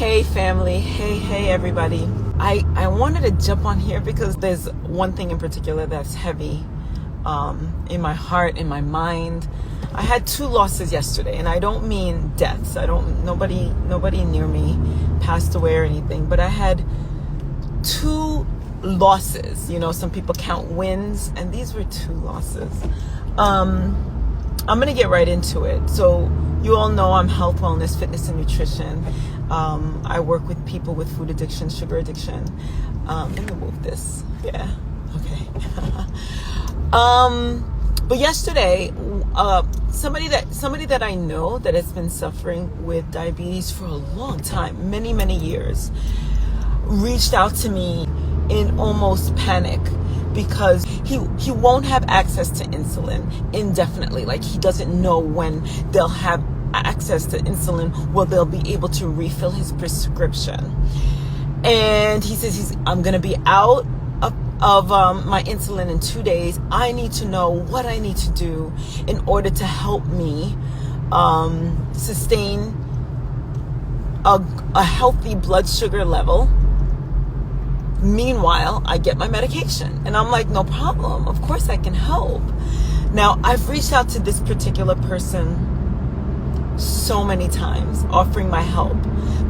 Hey family, hey everybody. I wanted to jump on here because there's one thing in particular that's heavy in my heart, in my mind. I had 2 losses yesterday, and I don't mean deaths. Nobody near me passed away or anything, but I had 2 losses. You know, some people count wins, and these were 2 losses. I'm gonna get right into it. So you all know I'm health, wellness, fitness, and nutrition. I work with people with food addiction, sugar addiction. Let me move this. Yeah. Okay. But yesterday, somebody that I know that has been suffering with diabetes for a long time, many years, reached out to me in almost panic because he won't have access to insulin indefinitely. Like, he doesn't know when they'll have access to insulin, where they'll be able to refill his prescription. And he says, I'm going to be out of my insulin in 2 days. I need to know what I need to do in order to help me sustain a healthy blood sugar level. Meanwhile, I get my medication. And I'm like, no problem. Of course I can help. Now, I've reached out to this particular person so many times, offering my help.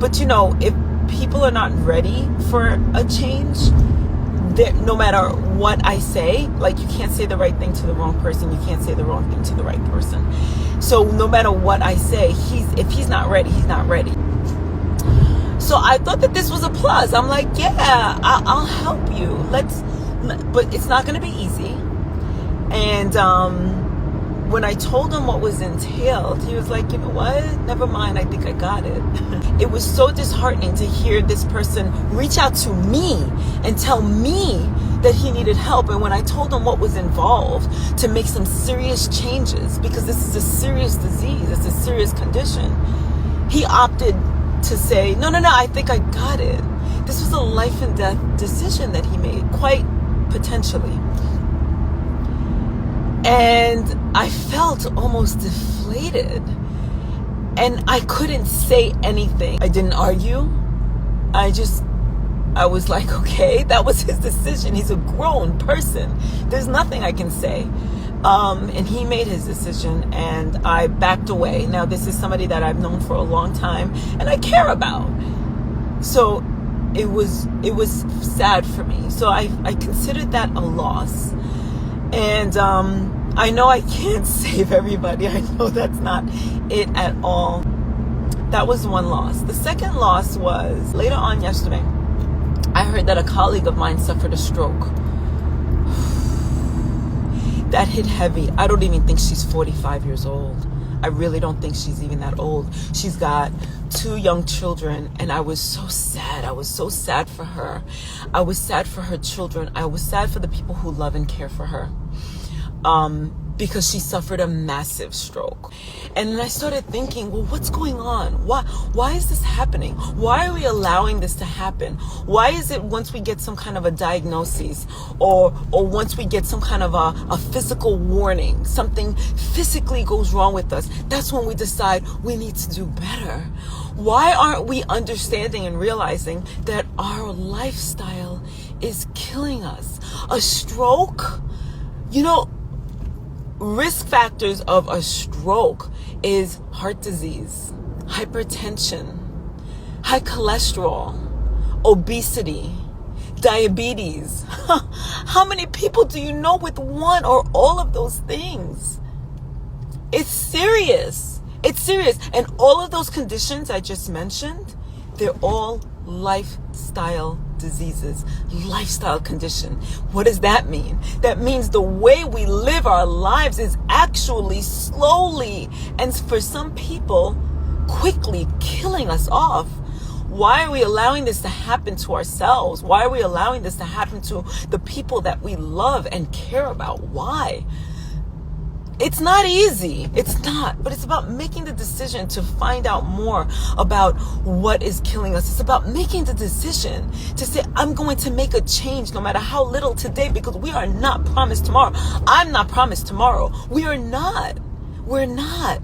But you know, if people are not ready for a change, no matter what I say, like, you can't say the right thing to the wrong person, you can't say the wrong thing to the right person. So no matter what I say, if he's not ready, he's not ready. So I thought that this was a plus. I'm like, yeah, I'll help you. But it's not going to be easy. And when I told him what was entailed, he was like, you know what? Never mind. I think I got it. It was so disheartening to hear this person reach out to me and tell me that he needed help. And when I told him what was involved to make some serious changes, because this is a serious disease, it's a serious condition, he opted to say, no, I think I got it. This was a life and death decision that he made, quite potentially. And I felt almost deflated, and I couldn't say anything. I didn't argue. I was like, okay, that was his decision. He's a grown person. There's nothing I can say. And he made his decision, and I backed away. Now, this is somebody that I've known for a long time and I care about. So it was sad for me. So I considered that a loss. And I know I can't save everybody. I know that's not it at all. That was one loss. The second loss was later on yesterday. I heard that a colleague of mine suffered a stroke. That hit heavy. I don't even think she's 45 years old. I really don't think she's even that old. She's got 2 young children, and I was so sad. I was so sad for her. I was sad for her children. I was sad for the people who love and care for her. Because she suffered a massive stroke. And then I started thinking, well, what's going on? Why is this happening? Why are we allowing this to happen? Why is it once we get some kind of a diagnosis, or once we get some kind of a physical warning, something physically goes wrong with us, that's when we decide we need to do better? Why aren't we understanding and realizing that our lifestyle is killing us? A stroke, you know, risk factors of a stroke is heart disease, hypertension, high cholesterol, obesity, diabetes. How many people do you know with one or all of those things? It's serious. It's serious. And all of those conditions I just mentioned, they're all lifestyle diseases, lifestyle condition. What does that mean? That means the way we live our lives is actually slowly, and for some people, quickly killing us off. Why are we allowing this to happen to ourselves? Why are we allowing this to happen to the people that we love and care about? Why? It's not easy. It's not. But it's about making the decision to find out more about what is killing us. It's about making the decision to say, I'm going to make a change no matter how little today, because we are not promised tomorrow. I'm not promised tomorrow. We are not. We're not.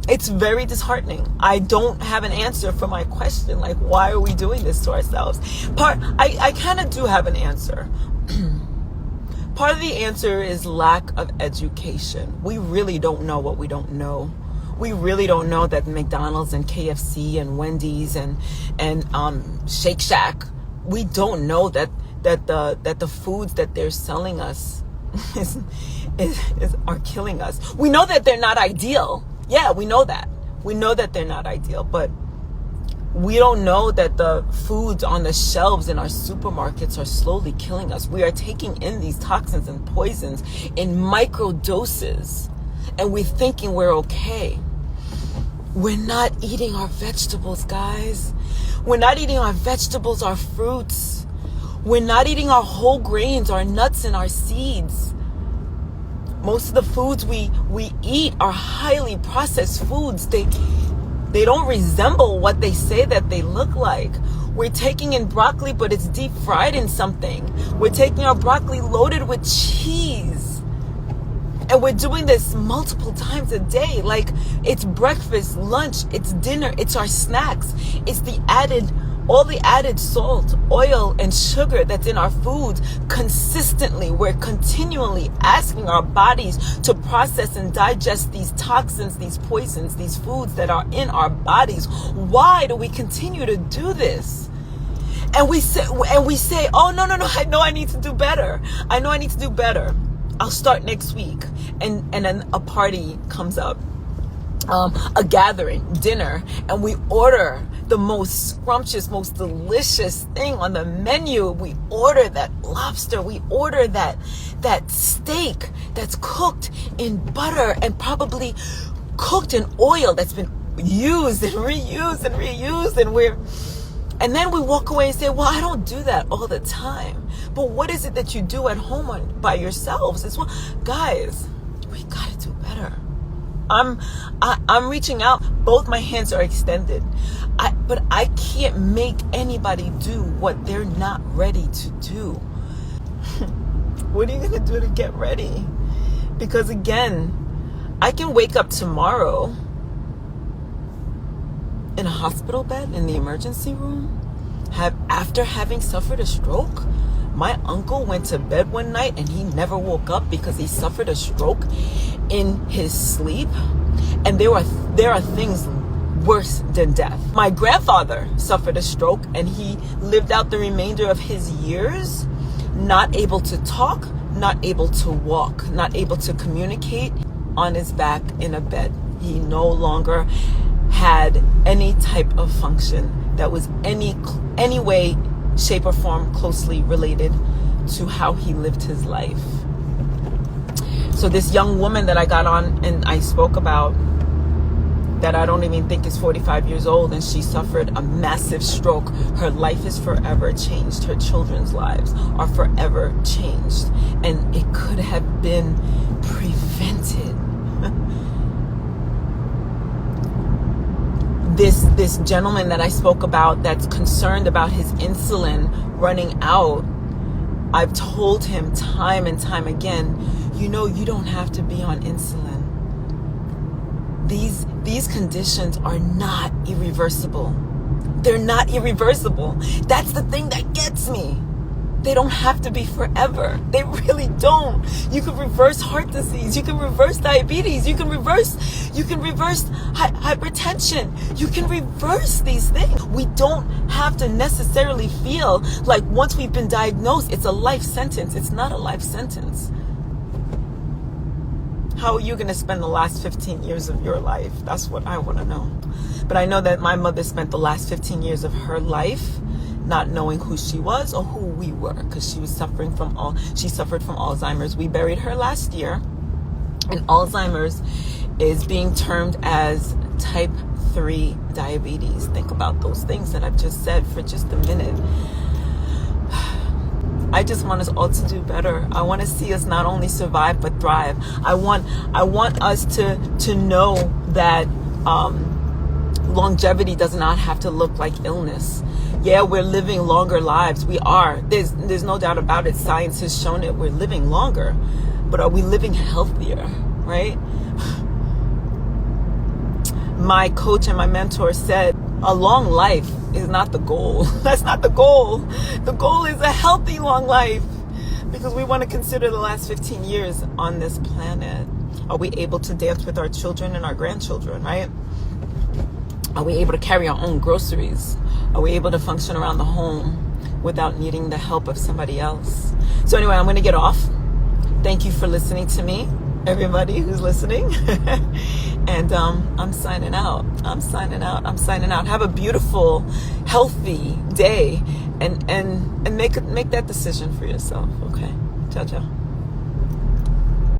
It's very disheartening. I don't have an answer for my question. Like, why are we doing this to ourselves? I kind of do have an answer. Part of the answer is lack of education. We really don't know what we don't know. We really don't know that McDonald's and KFC and Wendy's and Shake Shack, we don't know that the foods that they're selling us are killing us. We know that they're not ideal. Yeah, we know that. We know that they're not ideal, but we don't know that the foods on the shelves in our supermarkets are slowly killing us. We are taking in these toxins and poisons in micro doses, and we're thinking we're okay. We're not eating our vegetables, guys. We're not eating our vegetables, our fruits. We're not eating our whole grains, our nuts, and our seeds. Most of the foods we eat are highly processed foods. They don't resemble what they say that they look like. We're taking in broccoli, but it's deep fried in something. We're taking our broccoli loaded with cheese. And we're doing this multiple times a day. Like, it's breakfast, lunch, it's dinner, it's our snacks. It's all the added salt, oil, and sugar that's in our foods consistently. We're continually asking our bodies to process and digest these toxins, these poisons, these foods that are in our bodies. Why do we continue to do this? And we say, oh, no, I know I need to do better. I know I need to do better. I'll start next week. And then a party comes up. A gathering, dinner, and we order the most scrumptious, most delicious thing on the menu. We order that lobster. We order that steak that's cooked in butter and probably cooked in oil that's been used and reused and reused. And then we walk away and say, well, I don't do that all the time. But what is it that you do at home by yourselves? Guys, we gotta do better. I'm reaching out. Both my hands are extended. But I can't make anybody do what they're not ready to do. What are you going to do to get ready? Because again, I can wake up tomorrow in a hospital bed in the emergency room after having suffered a stroke. My uncle went to bed one night and he never woke up because he suffered a stroke in his sleep. And there are things worse than death. My grandfather suffered a stroke and he lived out the remainder of his years not able to talk, not able to walk, not able to communicate, on his back in a bed. He no longer had any type of function that was any way, shape, or form closely related to how he lived his life. So this young woman that I got on and I spoke about, that I don't even think is 45 years old, and she suffered a massive stroke. Her life is forever changed. Her children's lives are forever changed. And it could have been prevented. This gentleman that I spoke about that's concerned about his insulin running out, I've told him time and time again, you don't have to be on insulin. These conditions are not irreversible. They're not irreversible. That's the thing that gets me. They don't have to be forever. They really don't. You can reverse heart disease. You can reverse diabetes. You can reverse hypertension. You can reverse these things. We don't have to necessarily feel like once we've been diagnosed, it's a life sentence. It's not a life sentence. How are you going to spend the last 15 years of your life? That's what I want to know. But I know that my mother spent the last 15 years of her life not knowing who she was or who we were, because she suffered from Alzheimer's. We buried her last year, and Alzheimer's is being termed as type 3 diabetes. Think about those things that I've just said for just a minute. I just want us all to do better. I want to see us not only survive but thrive. I want us to know that longevity does not have to look like illness. Yeah, we're living longer lives. We are. There's no doubt about it. Science has shown it. We're living longer. But are we living healthier, right? my coach and my mentor said, a long life is not the goal. That's not the goal. The goal is a healthy long life, because we want to consider the last 15 years on this planet. Are we able to dance with our children and our grandchildren, right? Are we able to carry our own groceries? Are we able to function around the home without needing the help of somebody else? So anyway, I'm going to get off. Thank you for listening to me, everybody who's listening. And I'm signing out. I'm signing out. Have a beautiful, healthy day, and make that decision for yourself. Okay. Ciao, ciao.